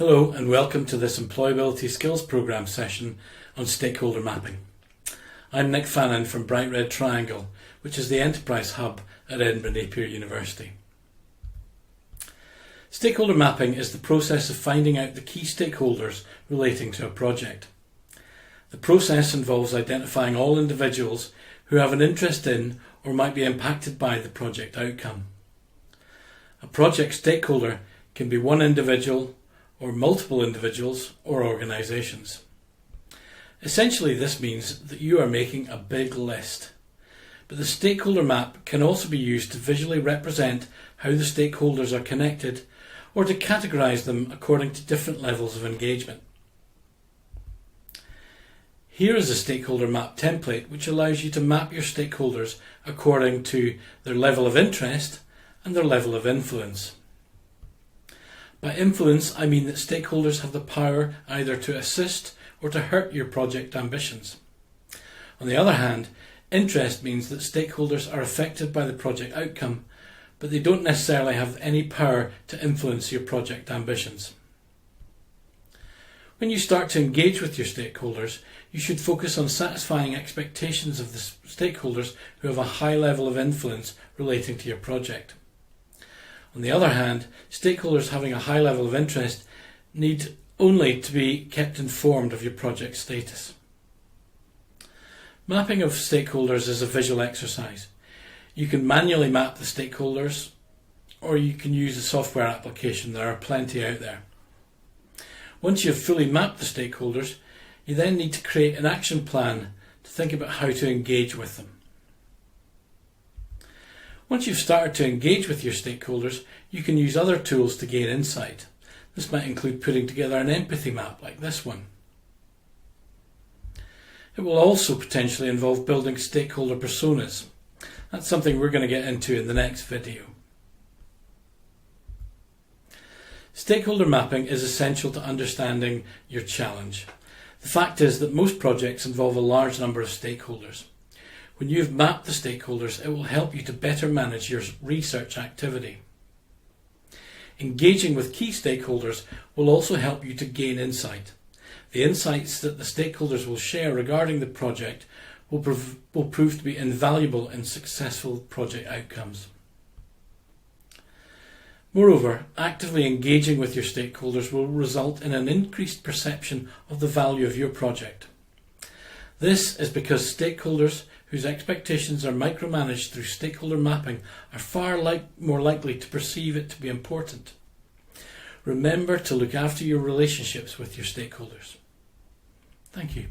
Hello and welcome to this Employability Skills Programme session on Stakeholder Mapping. I'm Nick Fannin from Bright Red Triangle, which is the enterprise hub at Edinburgh Napier University. Stakeholder mapping is the process of finding out the key stakeholders relating to a project. The process involves identifying all individuals who have an interest in or might be impacted by the project outcome. A project stakeholder can be one individual, or multiple individuals or organisations. Essentially, this means that you are making a big list. But the stakeholder map can also be used to visually represent how the stakeholders are connected or to categorise them according to different levels of engagement. Here is a stakeholder map template which allows you to map your stakeholders according to their level of interest and their level of influence. By influence, I mean that stakeholders have the power either to assist or to hurt your project ambitions. On the other hand, interest means that stakeholders are affected by the project outcome, but they don't necessarily have any power to influence your project ambitions. When you start to engage with your stakeholders, you should focus on satisfying expectations of the stakeholders who have a high level of influence relating to your project. On the other hand, stakeholders having a high level of interest need only to be kept informed of your project status. Mapping of stakeholders is a visual exercise. You can manually map the stakeholders, or you can use a software application. There are plenty out there. Once you've fully mapped the stakeholders, you then need to create an action plan to think about how to engage with them. Once you've started to engage with your stakeholders, you can use other tools to gain insight. This might include putting together an empathy map like this one. It will also potentially involve building stakeholder personas. That's something we're going to get into in the next video. Stakeholder mapping is essential to understanding your challenge. The fact is that most projects involve a large number of stakeholders. When you've mapped the stakeholders, it will help you to better manage your research activity. Engaging with key stakeholders will also help you to gain insight. The insights that the stakeholders will share regarding the project will prove to be invaluable in successful project outcomes. Moreover, actively engaging with your stakeholders will result in an increased perception of the value of your project. This is because stakeholders whose expectations are micromanaged through stakeholder mapping are far more likely to perceive it to be important. Remember to look after your relationships with your stakeholders. Thank you.